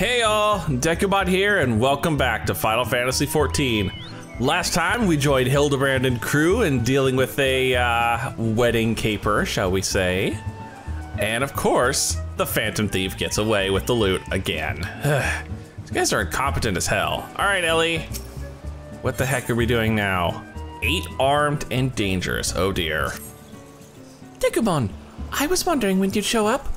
Hey y'all, Decubot here and welcome back to Final Fantasy XIV. Last time we joined Hildebrand and crew in dealing with a wedding caper, shall we say. And of course, the Phantom Thief gets away with the loot again. These guys are incompetent as hell. All right, Ellie, what the heck are we doing now? 8 armed and dangerous, oh dear. Decubon, I was wondering when you'd show up.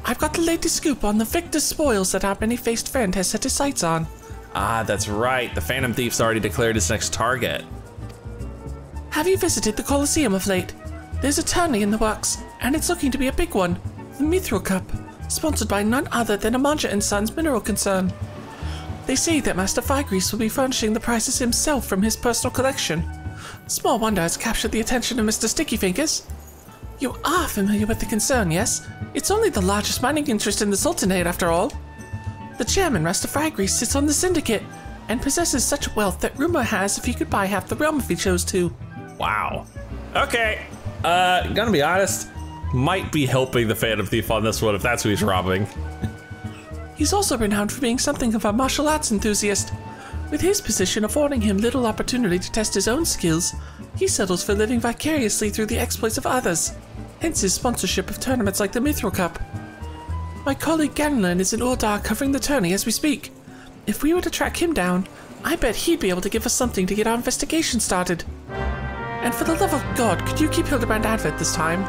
I've got the latest scoop on the victor's spoils that our many-faced friend has set his sights on. Ah, that's right. The Phantom Thief's already declared his next target. Have you visited the Colosseum of late? There's a tourney in the works, and it's looking to be a big one. The Mithril Cup, sponsored by none other than Amanja & Sons Mineral Concern. They say that Master Figrease will be furnishing the prizes himself from his personal collection. Small wonder it's captured the attention of Mr. Sticky Fingers. You are familiar with the concern, yes? It's only the largest mining interest in the Sultanate, after all. The chairman, Master Figrease, sits on the syndicate and possesses such wealth that rumor has if he could buy half the realm if he chose to. Wow. Okay. Gonna be honest, might be helping the Phantom Thief on this one if that's who he's robbing. He's also renowned for being something of a martial arts enthusiast. With his position affording him little opportunity to test his own skills, he settles for living vicariously through the exploits of others. Hence his sponsorship of tournaments like the Mithril Cup. My colleague Ganlan is in Uldar covering the tourney as we speak. If we were to track him down, I bet he'd be able to give us something to get our investigation started. And for the love of God, could you keep Hildebrand Advent this time?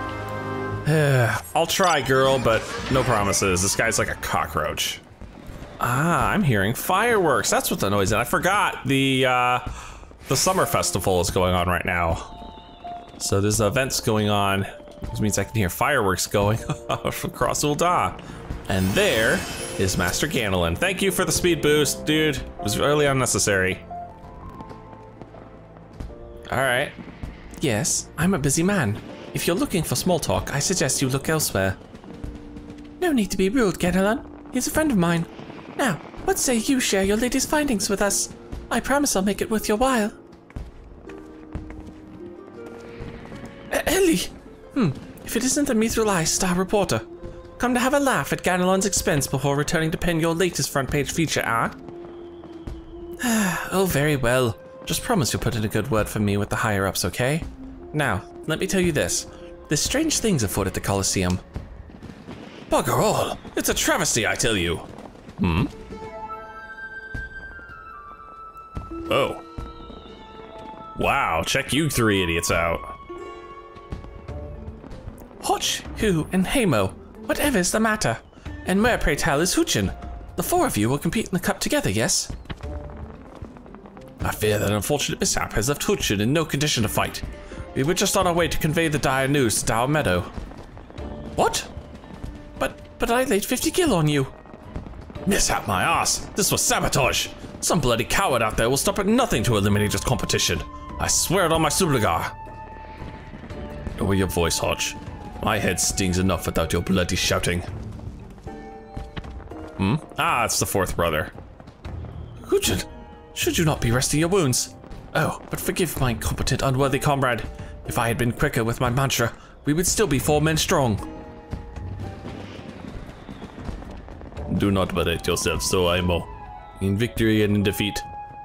I'll try, girl, but no promises. This guy's like a cockroach. Ah, I'm hearing fireworks. That's what the noise is. I forgot the summer festival is going on right now. So there's events going on, which means I can hear fireworks going across Uldar. And there is Master Ganelin. Thank you for the speed boost, dude. It was really unnecessary. All right. Yes, I'm a busy man. If you're looking for small talk, I suggest you look elsewhere. No need to be rude, Ganelin. He's a friend of mine. Now, what say you share your latest findings with us? I promise I'll make it worth your while. Ellie! If it isn't the Mithril Eye star reporter. Come to have a laugh at Ganelin's expense before returning to pen your latest front page feature, ah? Oh, very well. Just promise you'll put in a good word for me with the higher-ups, okay? Now, let me tell you this. There's strange things afoot at the Colosseum. Bugger all! It's a travesty, I tell you! Oh. Wow, check you 3 idiots out. Hotch, Hu, and Hamo, whatever's the matter? And where, pray tell, is Huchin? The 4 of you will compete in the cup together, yes? I fear that an unfortunate mishap has left Huchin in no condition to fight. We were just on our way to convey the dire news to Dow Meadow. What? But I laid 50 gil on you. Mishap my ass! This was sabotage! Some bloody coward out there will stop at nothing to eliminate this competition. I swear it on my Subligar. Lower your voice, Hodge. My head stings enough without your bloody shouting. Ah, it's the 4th brother. Huchin, should you not be resting your wounds? Oh, but forgive my incompetent, unworthy comrade. If I had been quicker with my mantra, we would still be 4 men strong. Do not berate yourself so, Imo. In victory and in defeat,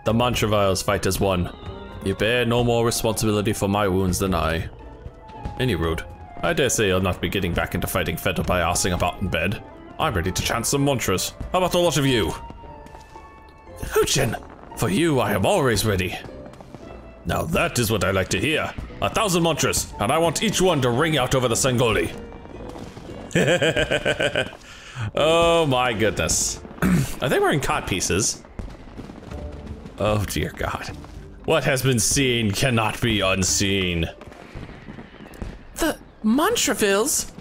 the mantra vials fight as one. You bear no more responsibility for my wounds than I. Any road, I dare say I'll not be getting back into fighting Feta by arsing about in bed. I'm ready to chant some mantras. How about a lot of you? Huchin! For you, I am always ready. Now that is what I like to hear. 1,000 mantras, and I want each one to ring out over the Sangoli. Oh my goodness. Are they wearing cod pieces? Oh dear God. What has been seen cannot be unseen. The Montravilles?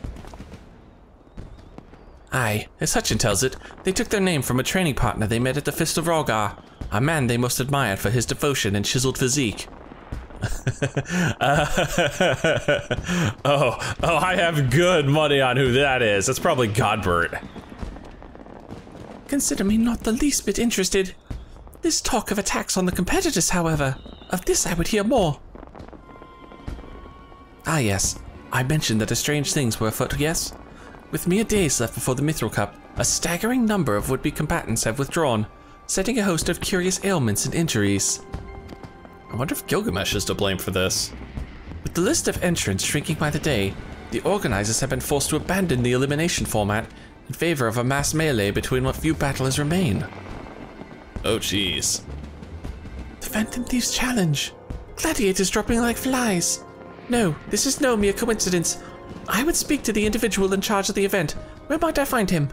Aye, as Hutchin tells it, they took their name from a training partner they met at the Fist of Rolgar, a man they most admired for his devotion and chiseled physique. Oh, I have good money on who that is. That's probably Godbert. Consider me not the least bit interested. This talk of attacks on the competitors, however, of this I would hear more. Ah yes, I mentioned that strange things were afoot, yes? With mere days left before the Mithril Cup, a staggering number of would-be combatants have withdrawn, citing a host of curious ailments and injuries. I wonder if Gilgamesh is to blame for this. With the list of entrants shrinking by the day, the organizers have been forced to abandon the elimination format in favor of a mass melee between what few battlers remain. Oh jeez. The Phantom Thieves Challenge. Gladiators dropping like flies. No, this is no mere coincidence. I would speak to the individual in charge of the event. Where might I find him?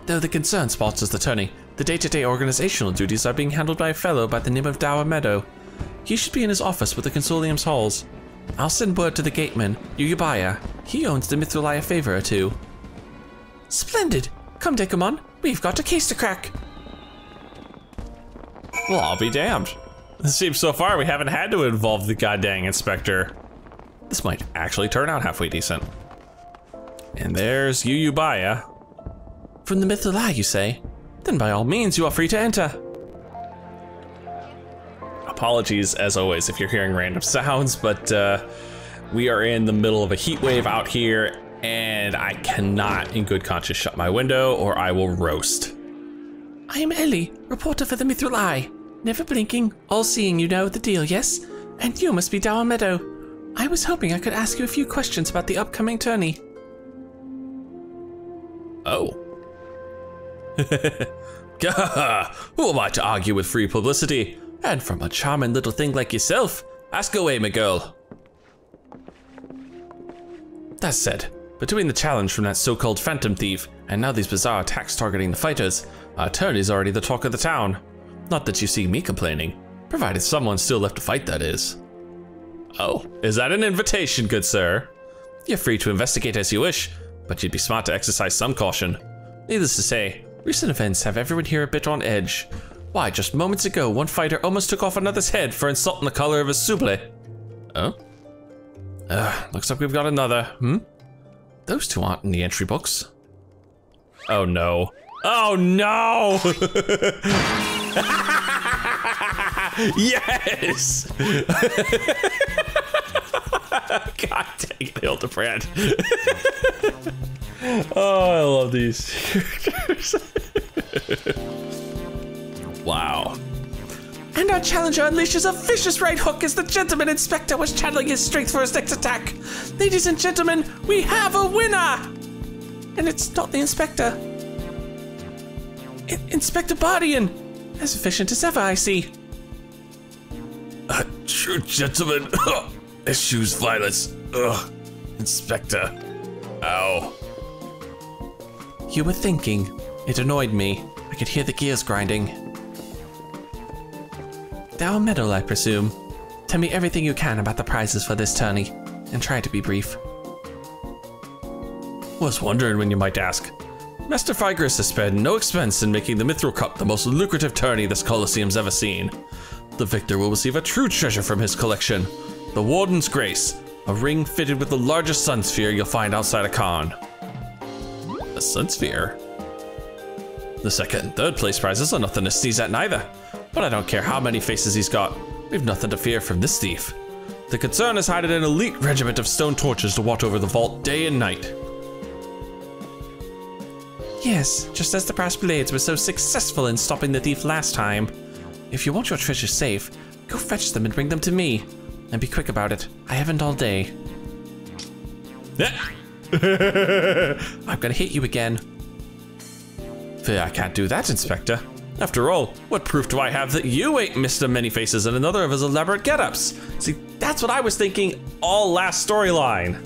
Though the concern sponsors the tourney, the day-to-day organizational duties are being handled by a fellow by the name of Dower Meadow. He should be in his office with the Consortium's halls. I'll send word to the gateman, Yuyubaya. He owns the Mithril a favor or two. Splendid! Come, Decamon. We've got a case to crack. Well, I'll be damned. It seems so far we haven't had to involve the goddamn inspector. This might actually turn out halfway decent. And there's Yuyubaya. From the Mithril Eye, you say? Then by all means, you are free to enter. Apologies, as always, if you're hearing random sounds, but we are in the middle of a heat wave out here, and I cannot, in good conscience, shut my window, or I will roast. I am Ellie, reporter for the Mithril Eye. Never blinking, all-seeing, you know the deal, yes? And you must be Dower Meadow. I was hoping I could ask you a few questions about the upcoming tourney. Oh. Who am I to argue with free publicity? And from a charming little thing like yourself, ask away, my girl. That said, between the challenge from that so-called Phantom Thief, and now these bizarre attacks targeting the fighters, our tourney's already the talk of the town. Not that you see me complaining, provided someone's still left to fight, that is. Oh, is that an invitation, good sir? You're free to investigate as you wish, but you'd be smart to exercise some caution. Needless to say, recent events have everyone here a bit on edge. Why, just moments ago, one fighter almost took off another's head for insulting the color of his souble. Oh? Looks like we've got another, Those two aren't in the entry books. Oh no. Oh no! Yes! God dang it, Hildebrand. Oh, I love these characters. Wow. And our challenger unleashes a vicious right hook as the gentleman inspector was channeling his strength for his next attack. Ladies and gentlemen, we have a winner! And it's not the inspector. Inspector Bardian. As efficient as ever, I see. A true gentleman eschews violence. Inspector. Ow. You were thinking. It annoyed me. I could hear the gears grinding. Dower Meadow, I presume. Tell me everything you can about the prizes for this tourney, and try to be brief. Was wondering when you might ask. Master Phygris has spared no expense in making the Mithril Cup the most lucrative tourney this Colosseum's ever seen. The victor will receive a true treasure from his collection, the Warden's Grace, a ring fitted with the largest sun sphere you'll find outside a con. A sun sphere? The second and third place prizes are nothing to sneeze at neither, but I don't care how many faces he's got. We've nothing to fear from this thief. The concern has hired an elite regiment of stone torches to watch over the vault day and night. Yes, just as the brass blades were so successful in stopping the thief last time. If you want your treasure safe, go fetch them and bring them to me. And be quick about it. I haven't all day. I'm gonna hit you again. I can't do that, Inspector. After all, what proof do I have that you ain't Mr. Many-Faces and another of his elaborate get-ups? See, that's what I was thinking all last storyline.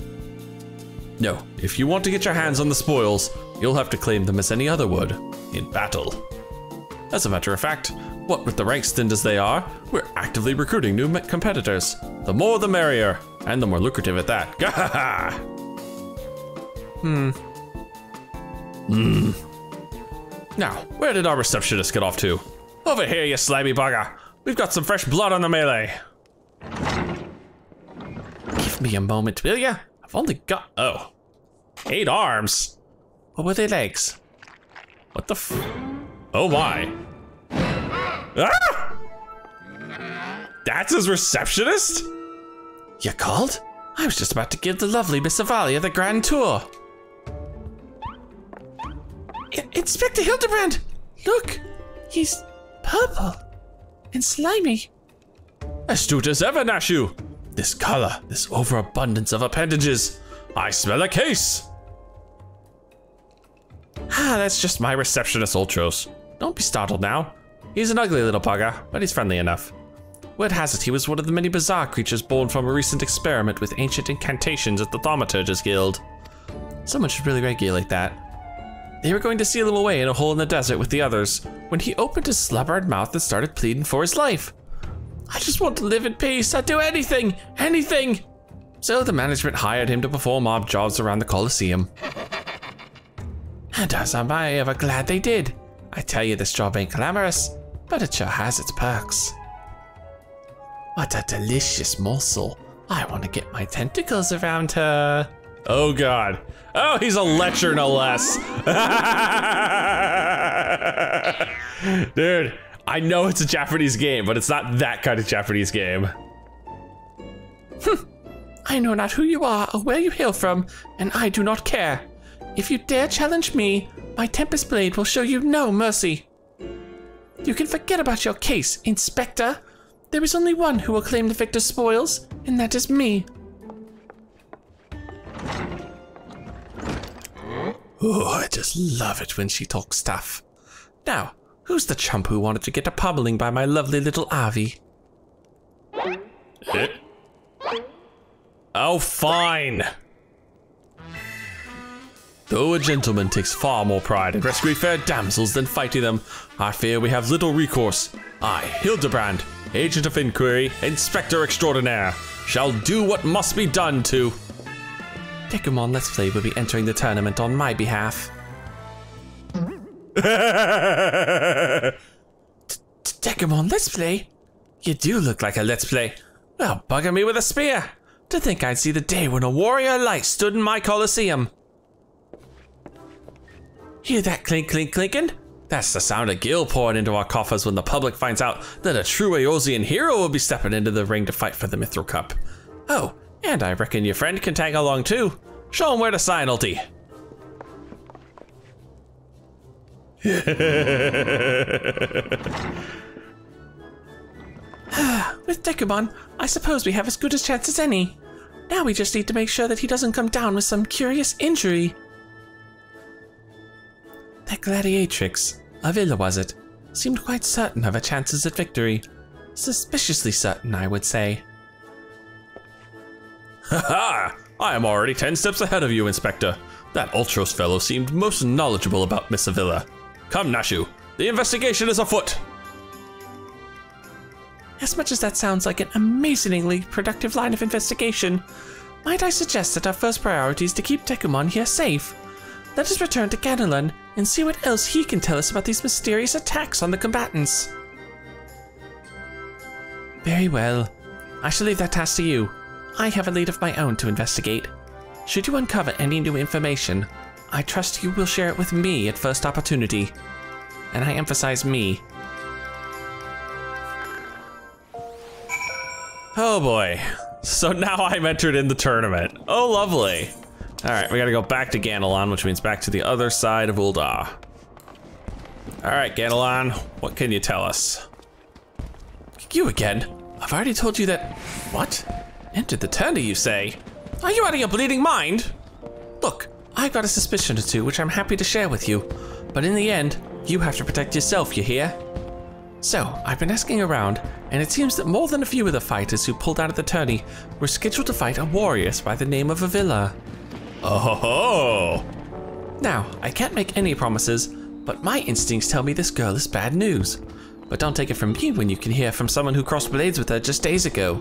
No, if you want to get your hands on the spoils, you'll have to claim them as any other would, in battle. As a matter of fact, what with the ranks thinned as they are, we're actively recruiting new competitors. The more the merrier, and the more lucrative at that. Gahaha! Now, where did our receptionist get off to? Over here, you slimy bugger. We've got some fresh blood on the melee. Give me a moment, will ya? I've only got, 8 arms. Or were they legs? What the oh my. Ah! That's his receptionist? You called? I was just about to give the lovely Miss Avalia the grand tour. Inspector Hildebrand! Look, he's purple and slimy. Astute as ever, Nashu. This color, this overabundance of appendages. I smell a case. That's just my receptionist, Ultros. Don't be startled now. He's an ugly little bugger, but he's friendly enough. Word has it he was one of the many bizarre creatures born from a recent experiment with ancient incantations at the Thaumaturges Guild. Someone should really regulate that. They were going to seal him away in a hole in the desert with the others when he opened his slobbered mouth and started pleading for his life. I just want to live in peace. I'd do anything, anything. So the management hired him to perform odd jobs around the Colosseum. And as am I ever glad they did. I tell you, this job ain't glamorous, but it sure has its perks. What a delicious morsel. I want to get my tentacles around her. Oh God. Oh, he's a lecher no less. Dude, I know it's a Japanese game, but it's not that kind of Japanese game. I know not who you are or where you hail from, and I do not care. If you dare challenge me, my Tempest Blade will show you no mercy. You can forget about your case, Inspector. There is only one who will claim the victor's spoils, and that is me. Oh, I just love it when she talks tough. Now, who's the chump who wanted to get a pummeling by my lovely little Avi? Oh, fine. Though a gentleman takes far more pride in rescuing fair damsels than fighting them, I fear we have little recourse. I, Hildebrand, Agent of Inquiry, Inspector Extraordinaire, shall do what must be done to... Decimon Let's Play will be entering the tournament on my behalf. Decimon Let's Play? You do look like a Let's Play. Well, bugger me with a spear. To think I'd see the day when a warrior light stood in my Colosseum. Hear that clink, clink, clinking? That's the sound of Gil pouring into our coffers when the public finds out that a true Eorzean hero will be stepping into the ring to fight for the Mithril Cup. Oh, and I reckon your friend can tag along too. Show him where to sign, Ulti. With Decimon, I suppose we have as good a chance as any. Now we just need to make sure that he doesn't come down with some curious injury. That gladiatrix, Avila was it, seemed quite certain of her chances at victory. Suspiciously certain, I would say. Ha! I am already 10 steps ahead of you, Inspector. That Ultros fellow seemed most knowledgeable about Miss Avila. Come, Nashu, the investigation is afoot. As much as that sounds like an amazingly productive line of investigation, might I suggest that our first priority is to keep Decimon here safe? Let us return to Ganelon and see what else he can tell us about these mysterious attacks on the combatants. Very well. I shall leave that task to you. I have a lead of my own to investigate. Should you uncover any new information, I trust you will share it with me at first opportunity. And I emphasize me. Oh boy. So now I'm entered in the tournament. Oh, lovely. All right, we gotta go back to Ganelon, which means back to the other side of Ul'dah. All right, Ganelon, what can you tell us? You again? I've already told you that... What? Entered the tourney, you say? Are you out of your bleeding mind? Look, I've got a suspicion or two which I'm happy to share with you. But in the end, you have to protect yourself, you hear? So, I've been asking around, and it seems that more than a few of the fighters who pulled out of the tourney were scheduled to fight a warrior by the name of Avila. Oh ho ho! Now, I can't make any promises, but my instincts tell me this girl is bad news. But don't take it from me when you can hear from someone who crossed blades with her just days ago.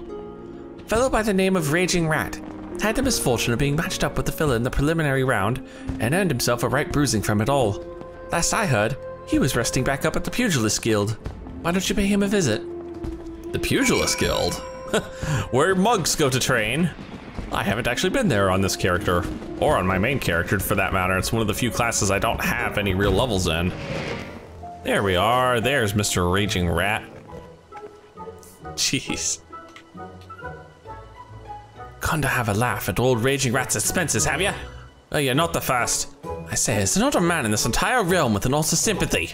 A fellow by the name of Raging Rat had the misfortune of being matched up with the fella in the preliminary round and earned himself a right bruising from it all. Last I heard, he was resting back up at the Pugilist Guild. Why don't you pay him a visit? The Pugilist Guild? Where mugs go to train? I haven't actually been there on this character, or on my main character for that matter. It's one of the few classes I don't have any real levels in. There we are, there's Mr. Raging Rat. Jeez. Gone to have a laugh at old Raging Rat's expenses, have ya? Oh, you're not the first. I say, there's not a man in this entire realm with an ounce of sympathy.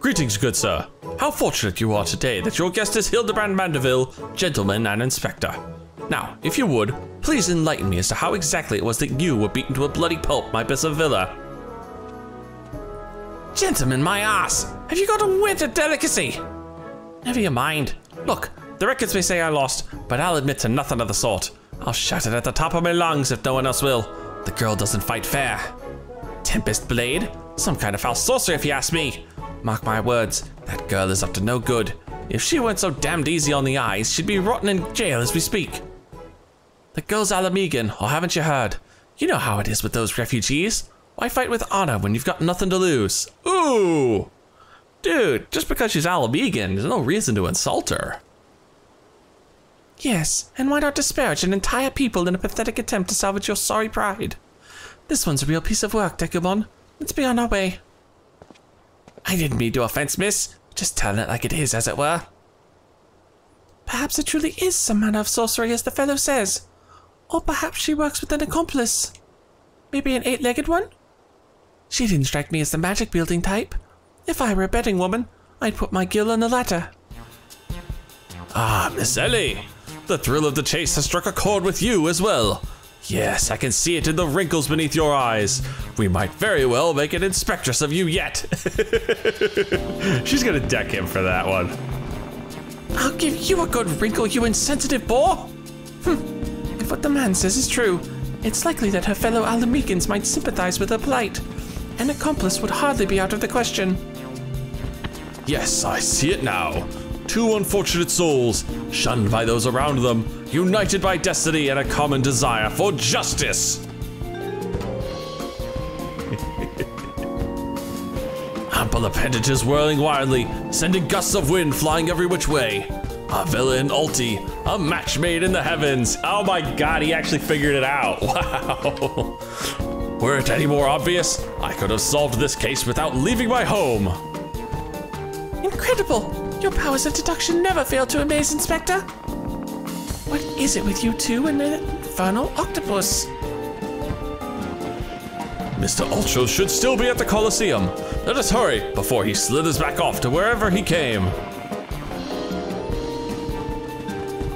Greetings, good sir. How fortunate you are today that your guest is Hildebrand Mandeville, gentleman and inspector. Now, if you would, please enlighten me as to how exactly it was that you were beaten to a bloody pulp by Bissavilla. Gentlemen, my ass! Have you got a whit of delicacy? Never you mind. Look, the records may say I lost, but I'll admit to nothing of the sort. I'll shout it at the top of my lungs if no one else will. The girl doesn't fight fair. Tempest Blade? Some kind of foul sorcery if you ask me. Mark my words, that girl is up to no good. If she weren't so damned easy on the eyes, she'd be rotting in jail as we speak. The girl's Alamegan, or haven't you heard? You know how it is with those refugees. Why fight with honor when you've got nothing to lose? Ooh! Dude, just because she's Alamegan, there's no reason to insult her. Yes, and why not disparage an entire people in a pathetic attempt to salvage your sorry pride? This one's a real piece of work, Decubon. Let's be on our way. I didn't mean to offense, miss. Just telling it like it is, as it were. Perhaps it truly is some manner of sorcery, as the fellow says. Or perhaps she works with an accomplice. Maybe an 8-legged one? She didn't strike me as the magic-wielding type. If I were a betting woman, I'd put my gill on the latter. Ah, Miss Ellie. The thrill of the chase has struck a chord with you as well. Yes, I can see it in the wrinkles beneath your eyes. We might very well make an inspectress of you yet. She's gonna deck him for that one. I'll give you a good wrinkle, you insensitive boar. If what the man says is true, it's likely that her fellow Alamegans might sympathize with her plight. An accomplice would hardly be out of the question. Yes, I see it now. Two unfortunate souls, shunned by those around them, united by destiny and a common desire for justice. Ample appendages whirling wildly, sending gusts of wind flying every which way. A villain ulti, a match made in the heavens. Oh my god, he actually figured it out. Wow. Were it any more obvious, I could have solved this case without leaving my home. Incredible! Your powers of deduction never fail to amaze, Inspector. What is it with you two and the infernal octopus? Mr. Ultros should still be at the Colosseum. Let us hurry before he slithers back off to wherever he came.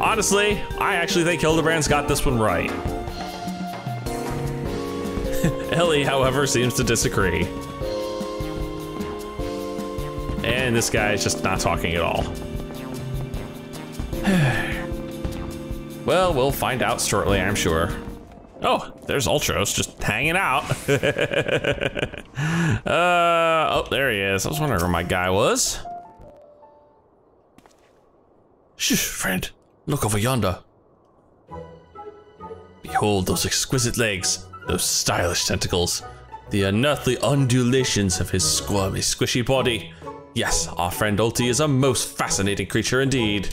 Honestly, I actually think Hildebrand's got this one right. Ellie, however, seems to disagree. And this guy is just not talking at all. Well, we'll find out shortly, I'm sure. Oh, there's Ultros just hanging out. Oh, there he is. I was wondering where my guy was. Shh, friend. Look over yonder. Behold those exquisite legs, those stylish tentacles, the unearthly undulations of his squirmy, squishy body. Yes, our friend Ulti is a most fascinating creature indeed.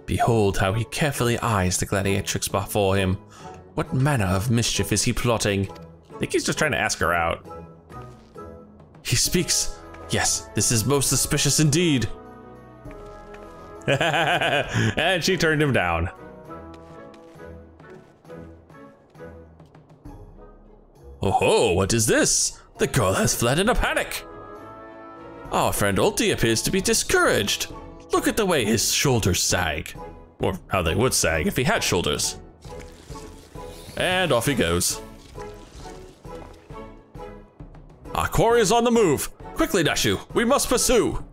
Behold how he carefully eyes the gladiatrix before him. What manner of mischief is he plotting? I think he's just trying to ask her out. He speaks. Yes, this is most suspicious indeed. And she turned him down. Oh ho, what is this? The girl has fled in a panic. Our friend Ulti appears to be discouraged. Look at the way his shoulders sag. Or how they would sag if he had shoulders. And off he goes. Our quarry is on the move. Quickly, Nashu, we must pursue.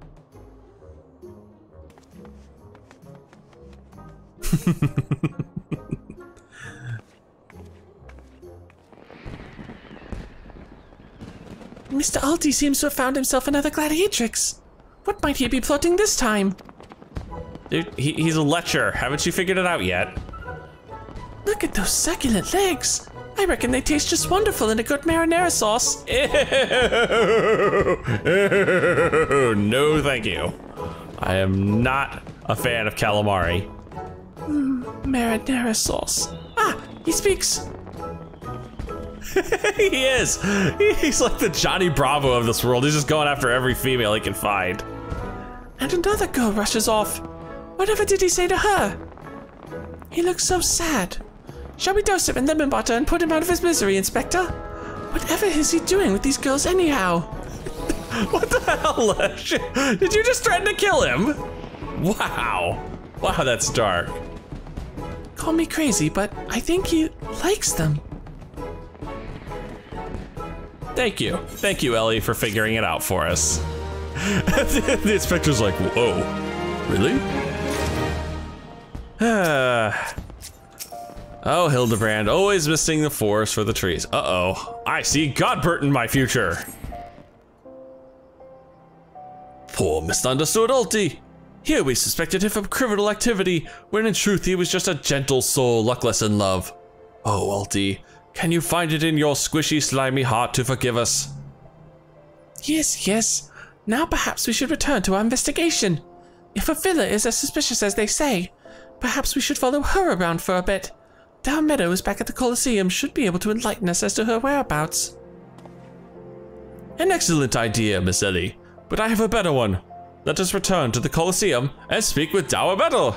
Mr. Ulti seems to have found himself another gladiatrix. What might he be plotting this time? Dude, he's a lecher. Haven't you figured it out yet? Look at those succulent legs. I reckon they taste just wonderful in a good marinara sauce. Ew. No, thank you. I am not a fan of calamari. Marinara sauce. Ah, he speaks. He is. He's like the Johnny Bravo of this world. He's just going after every female he can find. And another girl rushes off. Whatever did he say to her? He looks so sad. Shall we dose him in lemon butter and put him out of his misery, Inspector? Whatever is he doing with these girls anyhow? What the hell, Lesh? Did you just threaten to kill him? Wow. Wow, that's dark. Call me crazy, but I think he likes them. Thank you. Thank you, Ellie, for figuring it out for us. The inspector's like, whoa, really? Oh, Hildebrand, always missing the forest for the trees. Uh-oh, I see Godbert in my future. Poor misunderstood Ulti. Here we suspected him of criminal activity, when in truth he was just a gentle soul luckless in love. Oh, Ulti, can you find it in your squishy, slimy heart to forgive us? Yes, yes. Now perhaps we should return to our investigation. If Avila is as suspicious as they say, perhaps we should follow her around for a bit. Down Meadows back at the Colosseum should be able to enlighten us as to her whereabouts. An excellent idea, Miss Ellie, but I have a better one. Let us return to the Colosseum and speak with Dower Metal.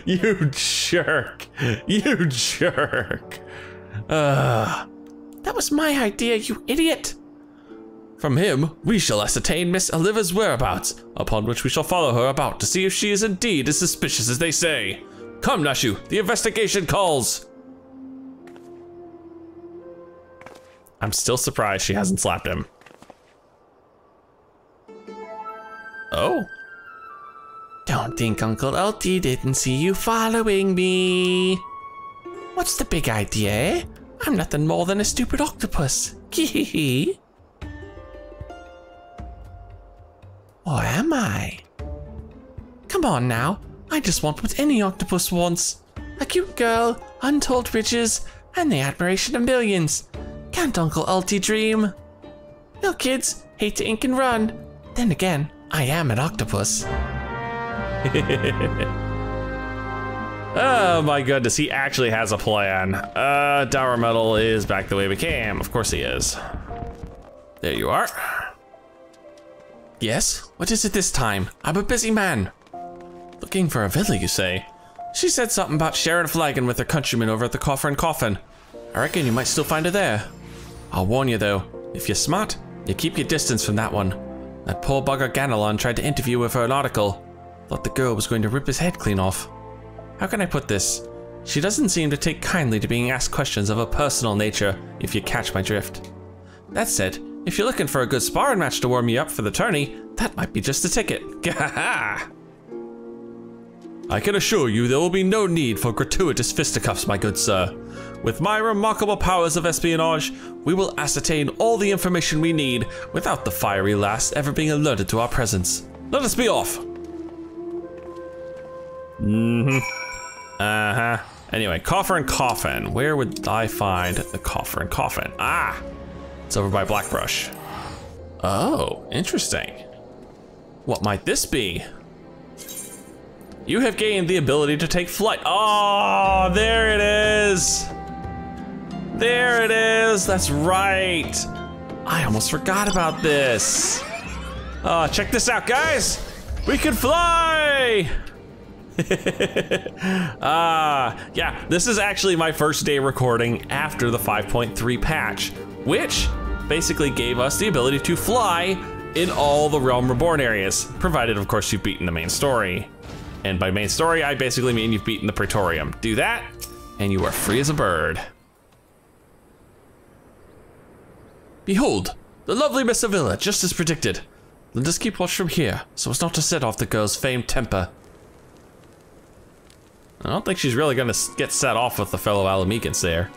You jerk. You jerk. That was my idea, you idiot. From him, we shall ascertain Miss Oliva's whereabouts, upon which we shall follow her about to see if she is indeed as suspicious as they say. Come, Nashu, the investigation calls. I'm still surprised she hasn't slapped him. Oh. Don't think Uncle Ulti didn't see you following me. What's the big idea, eh? I'm nothing more than a stupid octopus. Hee. Or am I? Come on now, I just want what any octopus wants. A cute girl, untold riches, and the admiration of millions. Can't Uncle Ulti dream? No kids, hate to ink and run. Then again, I am an octopus. Oh my goodness, he actually has a plan. Dower Metal is back the way we came. Of course he is. There you are. Yes? What is it this time? I'm a busy man. Looking for Avila, you say? She said something about sharing a flagon with her countrymen over at the Coffer and Coffin. I reckon you might still find her there. I'll warn you though, if you're smart, you keep your distance from that one. That poor bugger Ganelon tried to interview with her an article. Thought the girl was going to rip his head clean off. How can I put this? She doesn't seem to take kindly to being asked questions of a personal nature, if you catch my drift. That said, if you're looking for a good sparring match to warm you up for the tourney, that might be just the ticket. Gahaha! I can assure you there will be no need for gratuitous fisticuffs, my good sir. With my remarkable powers of espionage, we will ascertain all the information we need without the fiery lass ever being alerted to our presence. Let us be off! Anyway, Coffer and Coffin. Where would I find the Coffer and Coffin? Ah! It's over by Blackbrush. Oh, interesting. What might this be? You have gained the ability to take flight. Oh, there it is. There it is, that's right. I almost forgot about this. Check this out, guys. We can fly. Yeah, this is actually my first day recording after the 5.3 patch, which basically gave us the ability to fly in all the Realm Reborn areas, provided of course you've beaten the main story. And by main story, I basically mean you've beaten the Praetorium. Do that, and you are free as a bird. Behold, the lovely Miss Avila, just as predicted. Let us keep watch from here, so as not to set off the girl's famed temper. I don't think she's really gonna get set off with the fellow Alamegans there.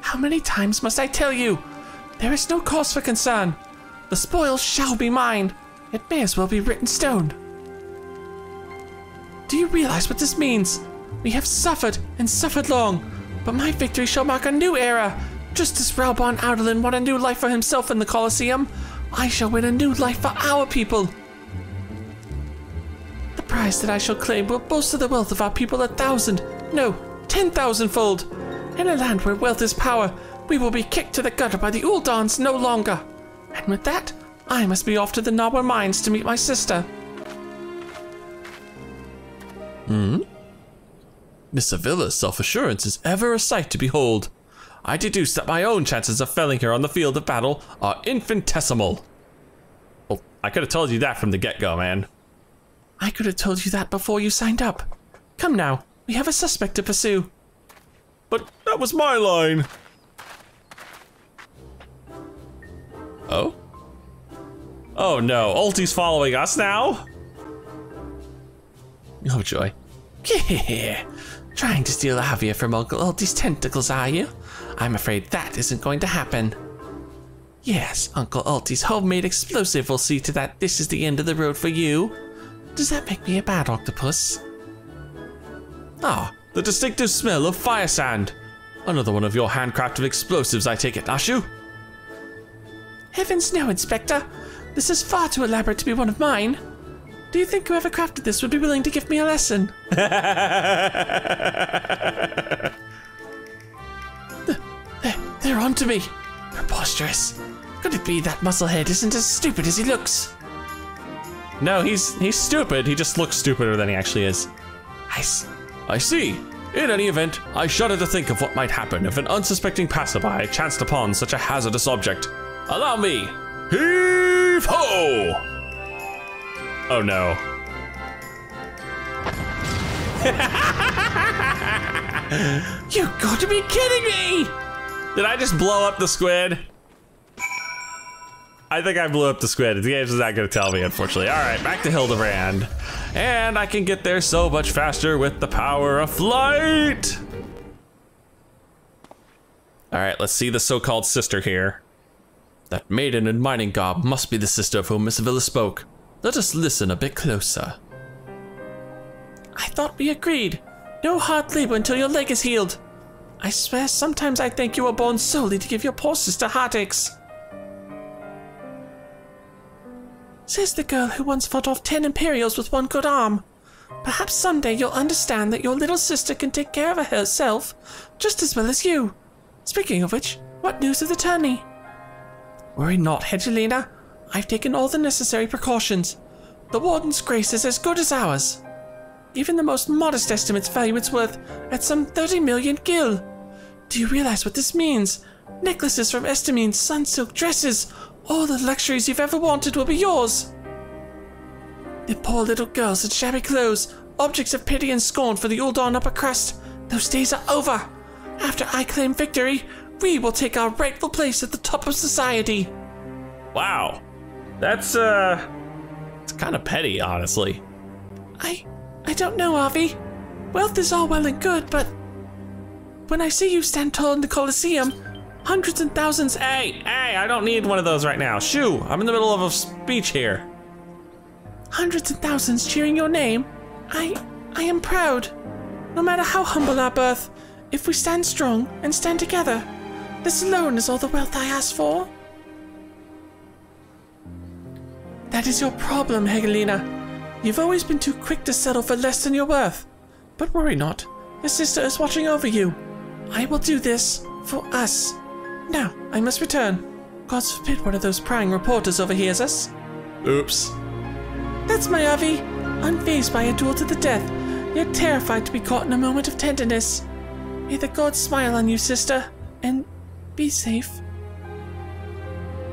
How many times must I tell you? There is no cause for concern. The spoils shall be mine. It may as well be written stone. Do you realize what this means? We have suffered and suffered long, but my victory shall mark a new era. Just as Raubon Audelin won a new life for himself in the Colosseum, I shall win a new life for our people. The prize that I shall claim will boast of the wealth of our people 1,000, no, 10,000-fold. In a land where wealth is power, we will be kicked to the gutter by the Uldans no longer. And with that, I must be off to the Nabwa Mines to meet my sister. Miss Avila's self-assurance is ever a sight to behold. I deduce that my own chances of felling her on the field of battle are infinitesimal. Well, I could have told you that from the get-go, man. I could have told you that before you signed up. Come now, we have a suspect to pursue. But that was my line. Oh? Oh no, Ulti's following us now? Oh joy. Trying to steal Avia from Uncle Ulti's tentacles, are you? I'm afraid that isn't going to happen. Yes, Uncle Ulti's homemade explosive will see to that this is the end of the road for you. Does that make me a bad octopus? Ah, the distinctive smell of fire sand. Another one of your handcrafted explosives, I take it, Ashu? Heavens no, Inspector. This is far too elaborate to be one of mine. Do you think whoever crafted this would be willing to give me a lesson? They're onto me. Preposterous. Could it be that Musclehead isn't as stupid as he looks? No, he's stupid. He just looks stupider than he actually is. I see. In any event, I shudder to think of what might happen if an unsuspecting passerby chanced upon such a hazardous object. Allow me. Heave ho! Oh no. You got to be kidding me! Did I just blow up the squid? I think I blew up the squid. The game's not gonna tell me, unfortunately. All right, back to Hildebrand. And I can get there so much faster with the power of flight. All right, let's see the so-called sister here. That maiden in mining garb must be the sister of whom Miss Villa spoke. Let us listen a bit closer. I thought we agreed. No hard labor until your leg is healed. I swear sometimes I think you were born solely to give your poor sister heartaches. Says the girl who once fought off 10 Imperials with one good arm. Perhaps someday you'll understand that your little sister can take care of herself just as well as you. Speaking of which, what news of the tourney? Worry not, Hedgelina. I've taken all the necessary precautions. The Warden's grace is as good as ours. Even the most modest estimates value its worth at some 30 million gil. Do you realize what this means? Necklaces from Estamine's sun-silk dresses. All the luxuries you've ever wanted will be yours. The poor little girls in shabby clothes, objects of pity and scorn for the Uldaran upper crust. Those days are over. After I claim victory, we will take our rightful place at the top of society. Wow. It's kind of petty, honestly. I don't know, Avi. Wealth is all well and good, but when I see you stand tall in the Colosseum, hundreds and thousands. Hey, I don't need one of those right now. Shoo, I'm in the middle of a speech here. Hundreds and thousands cheering your name. I am proud. No matter how humble our birth, if we stand strong and stand together, this alone is all the wealth I ask for. That is your problem, Hegelina. You've always been too quick to settle for less than your worth. But worry not, your sister is watching over you. I will do this for us. Now, I must return. God forbid one of those prying reporters overhears us. Oops. That's my Avi, unfazed by a duel to the death, yet terrified to be caught in a moment of tenderness. May the gods smile on you, sister, and be safe.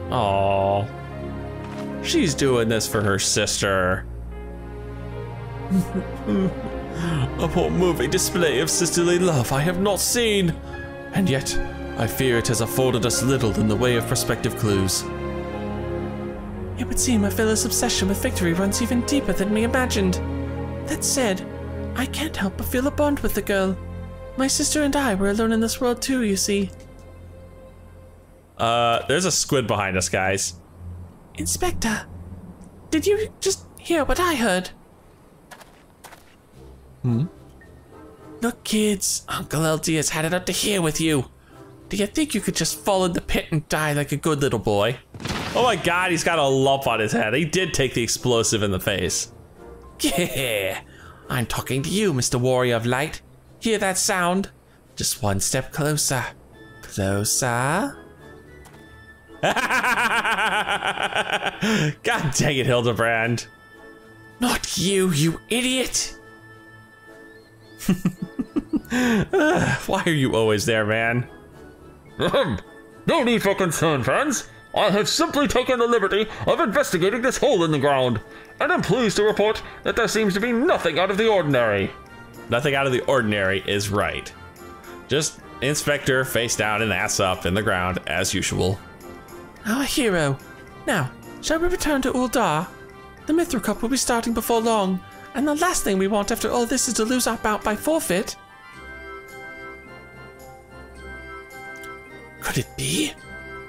Aww. She's doing this for her sister. A more moving display of sisterly love I have not seen. And yet, I fear it has afforded us little in the way of prospective clues. It would seem Avila's obsession with victory runs even deeper than we imagined. That said, I can't help but feel a bond with the girl. My sister and I were alone in this world too, you see. There's a squid behind us, guys. Inspector, did you just hear what I heard? Look, kids, Uncle LD has had it up to here with you. Do you think you could just fall in the pit and die like a good little boy? Oh my god, he's got a lump on his head. He did take the explosive in the face. Yeah, I'm talking to you, Mr. Warrior of Light. Hear that sound? Just one step closer. Closer. God dang it, Hildebrand. Not you, you idiot. Why are you always there, man? No need for concern, friends. I have simply taken the liberty of investigating this hole in the ground, and I'm pleased to report that there seems to be nothing out of the ordinary. Nothing out of the ordinary is right. Just Inspector face down and ass up in the ground as usual. Our hero. Now, shall we return to Uldar? The Mithril Cup will be starting before long, and the last thing we want after all this is to lose our bout by forfeit. Could it be?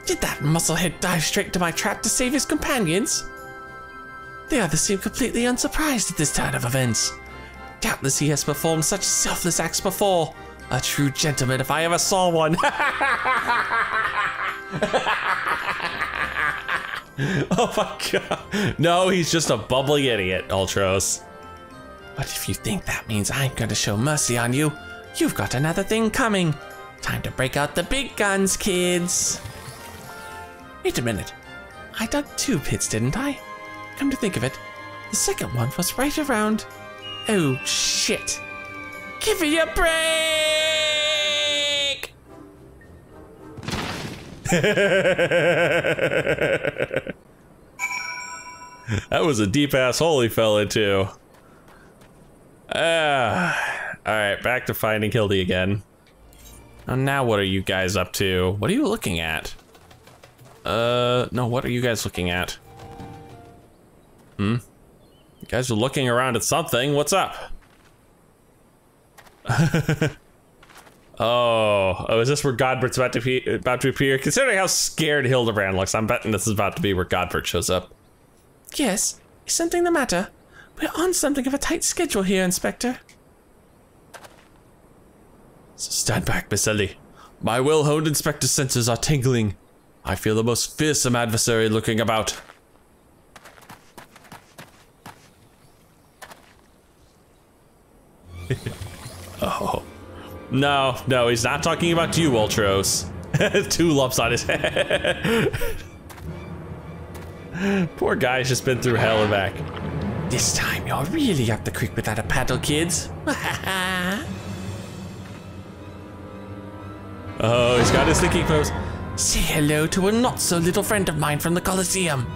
Did that musclehead dive straight into my trap to save his companions? The others seem completely unsurprised at this turn of events. Doubtless he has performed such selfless acts before. A true gentleman if I ever saw one. Oh my god. No, he's just a bubbly idiot, Ultros. But if you think that means I'm going to show mercy on you, you've got another thing coming. Time to break out the big guns, kids. Wait a minute. I dug 2 pits, didn't I? Come to think of it, the second one was right around... Oh, shit. Give me a break! That was a deep ass hole he fell into. Alright, back to finding Hildy again. And now what are you guys up to? What are you looking at? No, what are you guys looking at? You guys are looking around at something. What's up? Oh, is this where Godbert's about to appear? Considering how scared Hildebrand looks, I'm betting this is about to be where Godbert shows up. Yes, is something the matter? We're on something of a tight schedule here, Inspector. Stand back, Miss Ellie. My well-honed Inspector senses are tingling. I feel the most fearsome adversary looking about. Oh. No, he's not talking about you, Ultros. 2 lumps on his head. Poor guy's just been through hell and back. This time you're really up the creek without a paddle, kids. Oh, he's got his thinking pose. Say hello to a not-so-little friend of mine from the Colosseum.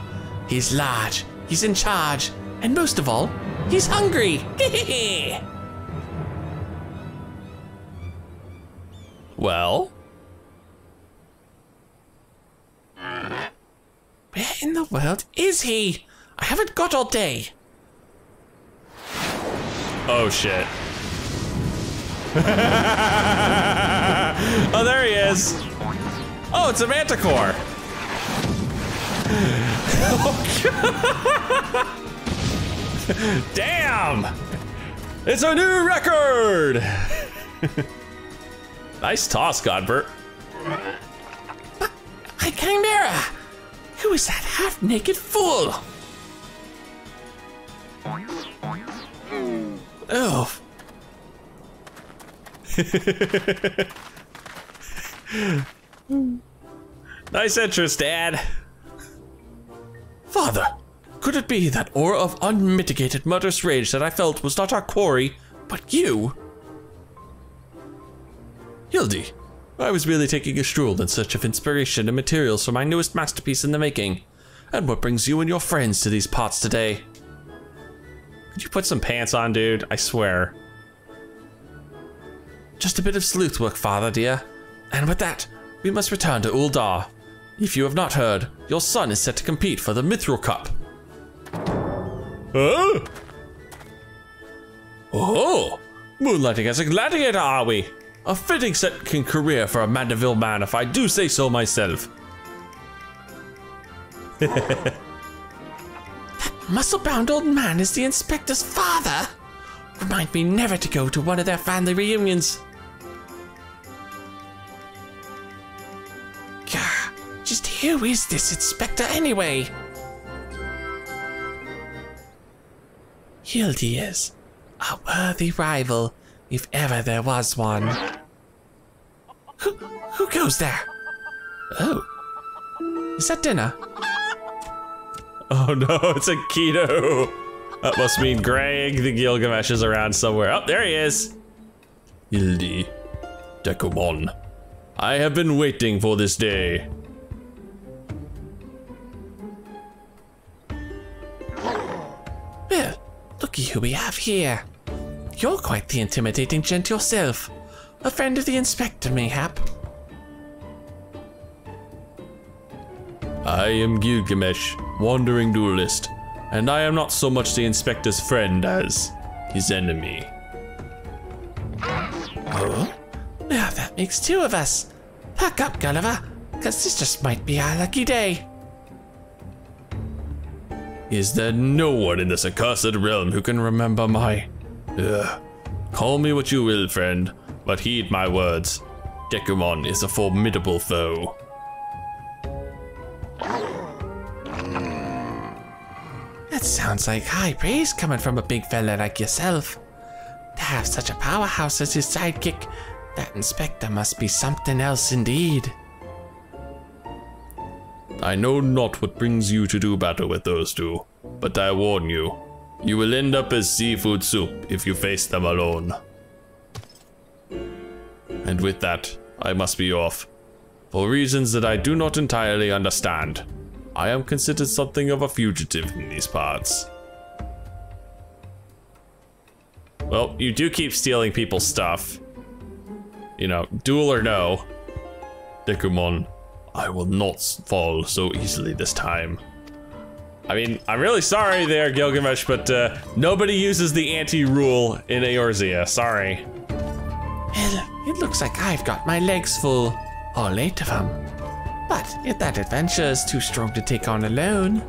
He's large, he's in charge, and most of all, he's hungry. Well? Where in the world is he? I haven't got all day. Oh, shit. Oh, there he is. Oh, it's a Manticore. Oh, damn! It's a new record! Nice toss, Godbert. My Chimera! Who is that half-naked fool? Oh. Nice interest, Dad. Father, could it be that aura of unmitigated murderous rage that I felt was not our quarry, but you? Hildy, I was merely taking a stroll in search of inspiration and materials for my newest masterpiece in the making. And what brings you and your friends to these parts today? Could you put some pants on, dude? I swear. Just a bit of sleuth work, Father, dear. And with that, we must return to Uldar. If you have not heard, your son is set to compete for the Mithril Cup. Oh! Oh! Moonlighting as a gladiator, are we? A fitting second career for a Mandeville man, if I do say so myself. That muscle-bound old man is the Inspector's father. Remind me never to go to one of their family reunions. Gah, just who is this Inspector anyway? Hildy is a worthy rival, if ever there was one. Who goes there? Oh, is that dinner? Oh no, it's a Keto. That must mean Greg the Gilgamesh is around somewhere. Oh, there he is. Hildy, Decumon. I have been waiting for this day. Well, looky who we have here. You're quite the intimidating gent yourself. A friend of the inspector, mayhap. I am Gilgamesh, wandering duelist, and I am not so much the inspector's friend as his enemy. Oh? Now that makes two of us. Pack up, Gulliver, cause this just might be our lucky day. Is there no one in this accursed realm who can remember my... Call me what you will, friend, but heed my words. Decumon is a formidable foe. That sounds like high praise coming from a big fella like yourself. To have such a powerhouse as his sidekick, that inspector must be something else indeed. I know not what brings you to do battle with those two, but I warn you, you will end up as seafood soup if you face them alone. And with that, I must be off. For reasons that I do not entirely understand, I am considered something of a fugitive in these parts. Well, you do keep stealing people's stuff. You know, duel or no. Decumon, I will not fall so easily this time. I mean, I'm really sorry there, Gilgamesh, but nobody uses the anti-rule in Eorzea, sorry. Well, it looks like I've got my legs full, all 8 of them. But if that adventure is too strong to take on alone,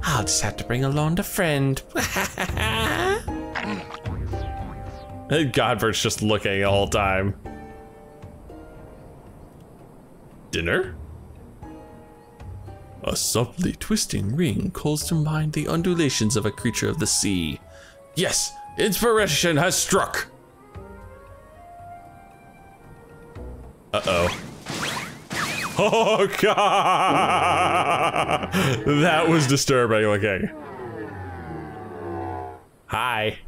I'll just have to bring along a friend. Godbert's just looking the whole time. Dinner? A subtly twisting ring calls to mind the undulations of a creature of the sea. Yes, inspiration has struck! Uh-oh. Oh god! That was disturbing looking. Hi.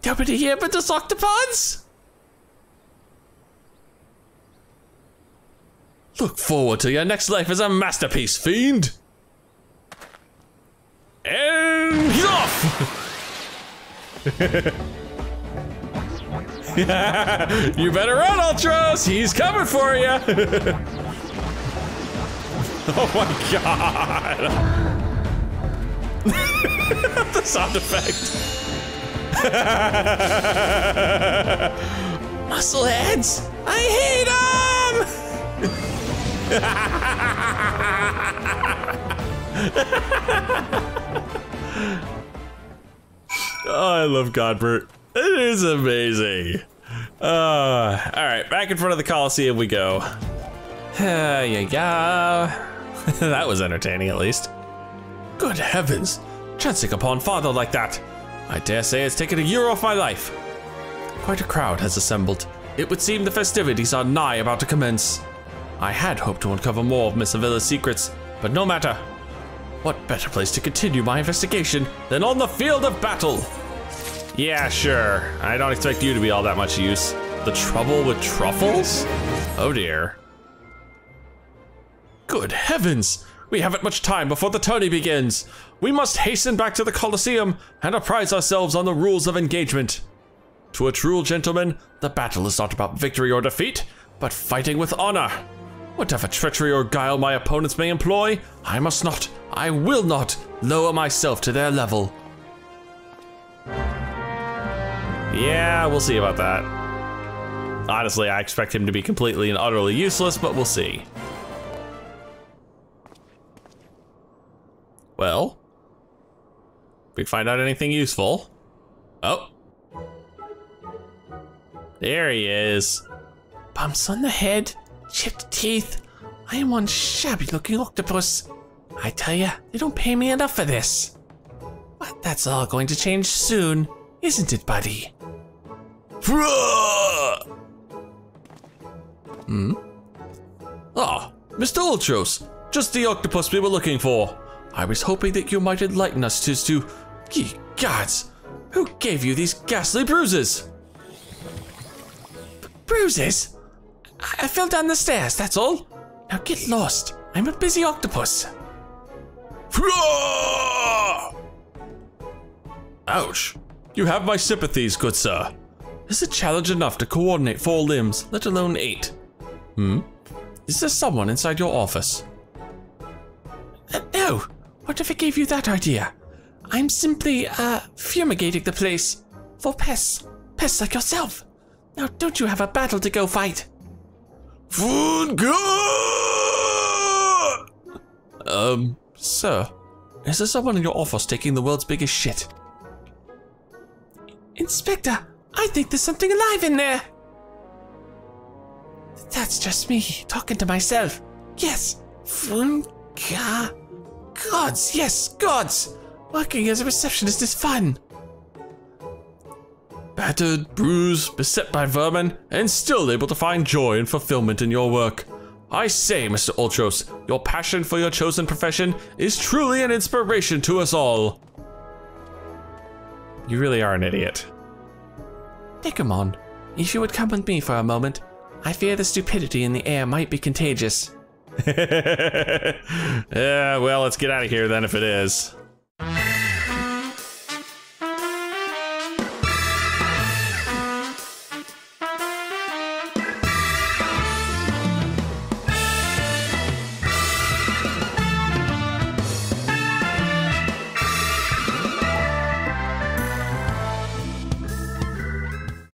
Nobody here but the octopods? Look forward to your next life as a masterpiece, fiend! And he's off! You better run, Ultros! He's coming for you! Oh my god! The sound effect. Muscleheads! I hate Oh, I love Godbert. It is amazing. Alright, back in front of the Coliseum we go. That was entertaining, at least. Good heavens, chancing upon father like that. I dare say it's taken a year off my life. Quite a crowd has assembled. It would seem the festivities are nigh about to commence. I had hoped to uncover more of Miss Avila's secrets, but no matter. What better place to continue my investigation than on the field of battle? Yeah, sure. I don't expect you to be all that much use. The trouble with truffles? Oh dear. Good heavens! We haven't much time before the tourney begins. We must hasten back to the Colosseum and apprise ourselves on the rules of engagement. To a true gentleman, the battle is not about victory or defeat, but fighting with honor. Whatever treachery or guile my opponents may employ, I must not, I will not, lower myself to their level. Yeah, we'll see about that. Honestly, I expect him to be completely and utterly useless, but we'll see. Well, we find out anything useful. Oh. There he is. Bumps on the head, chipped teeth. I am one shabby looking octopus. I tell ya, they don't pay me enough for this. But that's all going to change soon, isn't it, buddy? Hmm? Oh, Mr. Ultros, Just the octopus we were looking for. I was hoping that you might enlighten us as to... Ye gods! Who gave you these ghastly bruises? Bruises? I fell down the stairs, that's all. Now get lost. I'm a busy octopus. Ouch. You have my sympathies, good sir. Is it challenge enough to coordinate 4 limbs, let alone 8? Is there someone inside your office? No. What if I gave you that idea? I'm simply, fumigating the place. For pests. Pests like yourself. Now don't you have a battle to go fight? Sir, is there someone in your office taking the world's biggest shit? Inspector, I think there's something alive in there. That's just me talking to myself. Yes. Gods, yes, gods. Working as a receptionist is fun. Battered, bruised, beset by vermin, and still able to find joy and fulfillment in your work. I say, Mr. Ultros, your passion for your chosen profession is truly an inspiration to us all. You really are an idiot. Decamon, if you would come with me for a moment, I fear the stupidity in the air might be contagious. Yeah, well, let's get out of here then if it is.